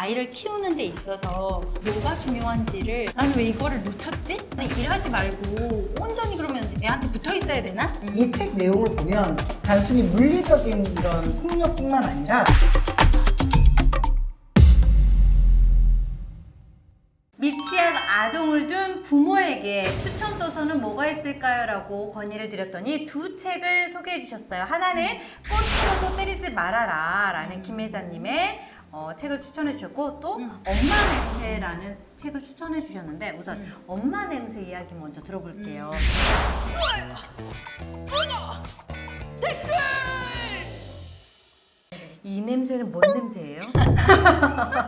아이를 키우는 데 있어서 뭐가 중요한지를 나는 왜 이거를 놓쳤지? 일하지 말고 온전히 그러면 애한테 붙어 있어야 되나? 이 책 내용을 보면 단순히 물리적인 이런 폭력뿐만 아니라 미취학 아동을 둔 부모에게 추천 도서는 뭐가 있을까요? 라고 건의를 드렸더니 두 책을 소개해 주셨어요. 하나는 꽃으로도 때리지 말아라 라는 김혜자님의 책을 추천해 주셨고, 또 엄마 냄새라는 책을 추천해 주셨는데, 우선 엄마 냄새 이야기 먼저 들어볼게요. 이 냄새는 뭔 냄새예요?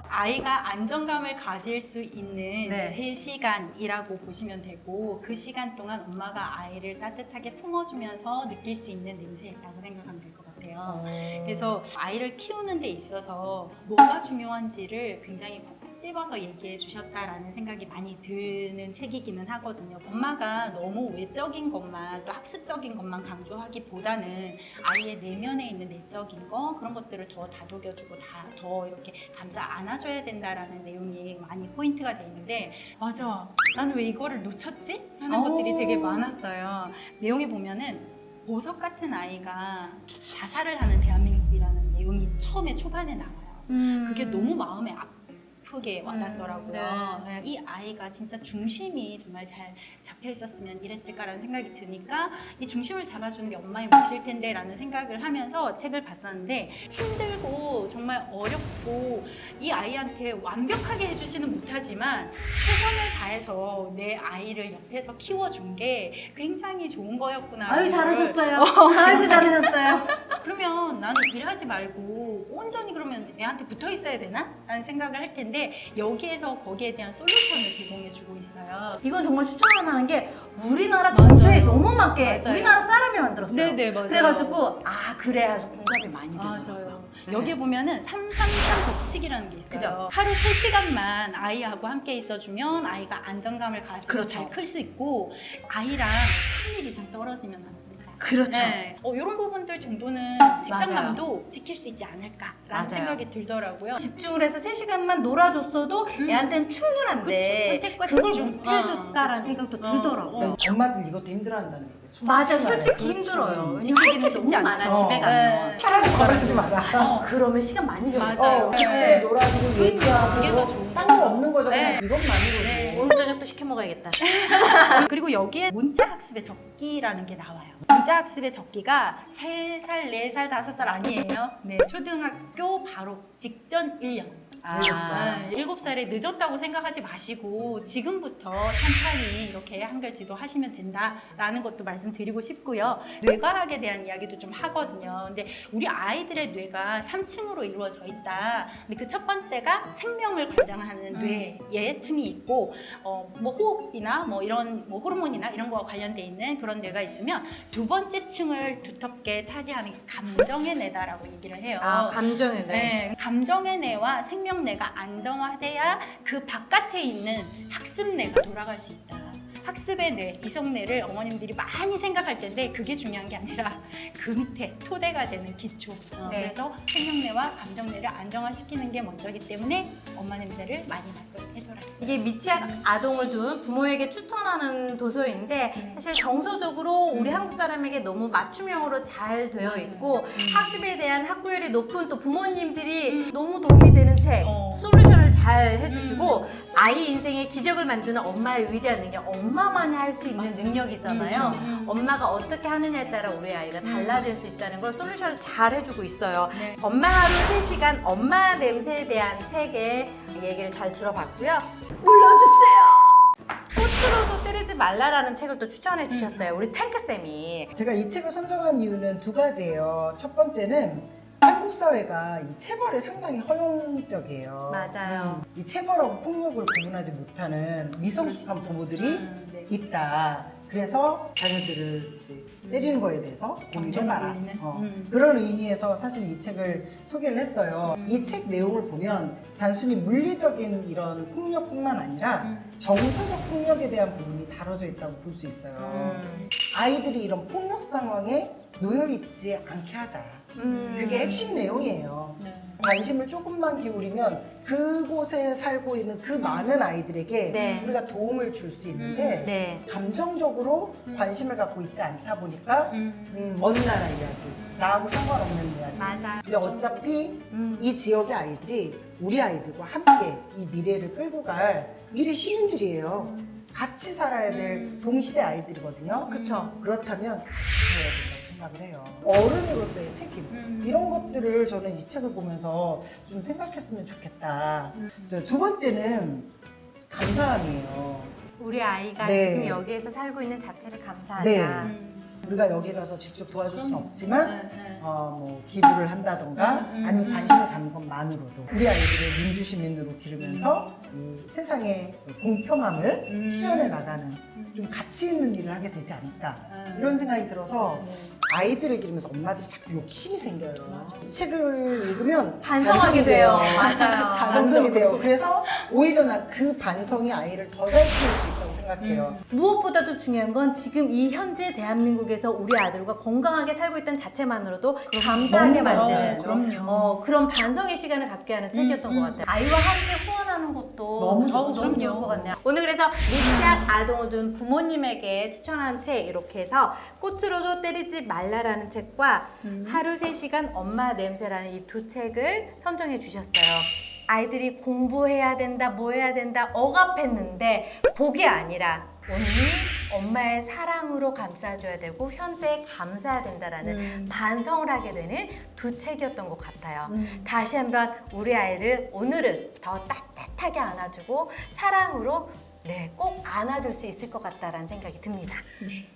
아이가 안정감을 가질 수 있는 네. 3시간이라고 보시면 되고, 그 시간 동안 엄마가 아이를 따뜻하게 품어주면서 느낄 수 있는 냄새라고 생각하면 될 것 같아요. 그래서 아이를 키우는 데 있어서 뭐가 중요한지를 굉장히 콕 집어서 얘기해 주셨다라는 생각이 많이 드는 책이기는 하거든요. 엄마가 너무 외적인 것만, 또 학습적인 것만 강조하기보다는 아이의 내면에 있는 내적인 거, 그런 것들을 더 다독여주고 더 이렇게 감싸 안아줘야 된다라는 내용이 많이 포인트가 돼 있는데, 맞아, 나는 왜 이거를 놓쳤지? 하는 것들이 되게 많았어요. 내용에 보면은 보석 같은 아이가 자살을 하는 대한민국이라는 내용이 처음에 초반에 나와요. 그게 너무 마음에 아프게 와닿더라고요. 네. 이 아이가 진짜 중심이 정말 잘 잡혀 있었으면 이랬을까라는 생각이 드니까 이 중심을 잡아주는 게 엄마의 몫일 텐데 라는 생각을 하면서 책을 봤었는데, 힘들고 정말 어렵고 이 아이한테 완벽하게 해주지는 못하지만 최선을 다해서 내 아이를 옆에서 키워준 게 굉장히 좋은 거였구나. 아유, 잘하셨어요. 아이고, 잘하셨어요. 그러면 나는 일하지 말고 온전히 그러면 애한테 붙어 있어야 되나? 라는 생각을 할 텐데, 여기에서 거기에 대한 솔루션을 제공해주고 있어요. 이건 정말 추천할 만한 게 우리나라 정서에 맞아요. 너무 맞게 맞아요. 우리나라 사람이 만들었어요. 네네, 맞아요. 그래가지고 그래야지 공감이 많이 되더라고요. 맞아요. 네. 여기에 보면은 333 법칙이라는 게 있어요. 그죠? 하루 3시간만 아이하고 함께 있어주면 아이가 안정감을 가지고 그렇죠. 잘 클 수 있고, 아이랑 3일 이상 떨어지면 안 됩니다. 그렇죠. 네. 이런 부분들 정도는 직장감도 지킬 수 있지 않을까라는 맞아요. 생각이 들더라고요. 집중을 해서 3시간만 놀아줬어도 애한테는 충분한데 그쵸, 선택과 그걸 집중. 못해줬다라는 그쵸. 생각도 들더라고요. 엄마들 이것도 힘들어한다는 거예요. 맞아, 솔직히 그렇죠. 힘들어요. 왜냐면 지키기 할 게 쉽지 너무 많아, 않죠. 집에 가면. 네. 차라리 걸어주지 마라. 그러면 시간 많이 들어요. 맞아요. 그때 놀아주고 얘기하고 그게 더 좋은 딴 거 없는 거죠. 네. 그냥 이것만으로도. 네. 오늘 저녁도 시켜 먹어야겠다. 그리고 여기에 문자학습의 적기라는 게 나와요. 문자학습의 적기가 3살, 4살, 5살 아니에요. 네, 초등학교 바로 직전 1년. 7살. 7살에 늦었다고 생각하지 마시고 지금부터 천천히 이렇게 한글 지도 하시면 된다라는 것도 말씀드리고 싶고요. 뇌과학에 대한 이야기도 좀 하거든요. 근데 우리 아이들의 뇌가 3층으로 이루어져 있다. 근데 그 첫 번째가 생명을 관장하는 뇌의 층이 있고, 뭐 호흡이나 뭐 이런 뭐 호르몬이나 이런 거와 관련돼 있는 그런 뇌가 있으면, 두 번째 층을 두텁게 차지하는 게 감정의 뇌다라고 얘기를 해요. 감정의 네, 감정의 뇌와 생명뇌가 안정화돼야 그 바깥에 있는 학습뇌가 돌아갈 수 있다. 학습의 뇌, 이성뇌를 어머님들이 많이 생각할 텐데 그게 중요한 게 아니라 그 밑에 토대가 되는 기초. 네. 그래서 생명뇌와 감정뇌를 안정화시키는 게 먼저이기 때문에 엄마 냄새를 많이 맡도록 해줘라. 이게 미취학 아동을 둔 부모에게 추천하는 도서인데, 사실 정서적으로 우리 한국 사람에게 너무 맞춤형으로 잘 되어 맞아요. 있고 학습에 대한 학구열이 높은 또 부모님들이 너무 도움이 되는 책, 어. 솔루션을 잘 해주시고, 아이 인생의 기적을 만드는 엄마의 위대한 능력, 엄마만이 할 수 있는 능력이잖아요. 엄마가 어떻게 하느냐에 따라 우리 아이가 달라질 수 있다는 걸 솔루션을 잘 해주고 있어요. 네. 엄마 하루 3시간 엄마 냄새에 대한 책의 얘기를 잘 들어봤고요. 눌러주세요. 꽃으로도 때리지 말라라는 책을 또 추천해 주셨어요. 우리 탱크쌤이. 제가 이 책을 선정한 이유는 두 가지예요. 첫 번째는 한국 사회가 이 체벌에 상당히 허용적이에요. 맞아요. 이 체벌하고 폭력을 구분하지 못하는 미성숙한 부모들이 네. 있다. 그래서 자녀들을 이제 때리는 거에 대해서 고민해봐라. 올리는? 그런 의미에서 사실 이 책을 소개를 했어요. 이 책 내용을 보면 단순히 물리적인 이런 폭력뿐만 아니라 정서적 폭력에 대한 부분이 다뤄져 있다고 볼 수 있어요. 아이들이 이런 폭력 상황에 놓여 있지 않게 하자. 그게 핵심 내용이에요. 네. 관심을 조금만 기울이면 그곳에 살고 있는 그 많은 아이들에게 네. 우리가 도움을 줄 수 있는데 네. 감정적으로 관심을 갖고 있지 않다 보니까 먼 나라 이야기, 나하고 상관없는 이야기. 맞아요. 근데 어차피 음. 이 지역의 아이들이 우리 아이들과 함께 이 미래를 끌고 갈 미래 시민들이에요. 같이 살아야 될 동시대 아이들이거든요. 그쵸. 그렇다면 같이 해야 된다고 생각을 해요. 어른으로서의 책임 이런 것들을 저는 이 책을 보면서 좀 생각했으면 좋겠다. 두 번째는 감사함이에요. 우리 아이가 네. 지금 여기에서 살고 있는 자체를 감사하자. 네. 우리가 여기 가서 직접 도와줄 수는 없지만 네. 뭐 기부를 한다던가 아니면 관심을 갖는 것만으로도 우리 아이들을 민주시민으로 기르면서 이 세상의 공평함을 실현해 나가는 좀 가치 있는 일을 하게 되지 않을까 이런 생각이 들어서 아이들을 기르면서 엄마들이 자꾸 욕심이 생겨요. 이 책을 읽으면 반성하게 돼요. 맞아요. 반성이 돼요. 그래서 오히려 나 그 반성이 아이를 더 잘 키울 수 있다고 생각해요. 무엇보다도 중요한 건 지금 이 현재 대한민국에서 우리 아들과 건강하게 살고 있다는 자체만으로도 감사하게 너무 만드는 그럼요. 그런 반성의 시간을 갖게 하는 책이었던 것 같아요. 아이와 함께 후원하는 것도 너무 너무 그럼요. 좋을 것 같네요. 오늘 그래서 미취학 아동을 둔 부모님에게 추천한 책 이렇게 해서 꽃으로도 때리지 말라라는 책과 하루 3시간 엄마 냄새라는 이 두 책을 선정해 주셨어요. 아이들이 공부해야 된다, 뭐 해야 된다 억압했는데 복이 아니라 언니 엄마의 사랑으로 감싸줘야 되고 현재에 감사해야 된다라는 반성을 하게 되는 두 책이었던 것 같아요. 다시 한번 우리 아이를 오늘은 더 따뜻하게 안아주고 사랑으로 꼭 안아줄 수 있을 것 같다라는 생각이 듭니다. 네.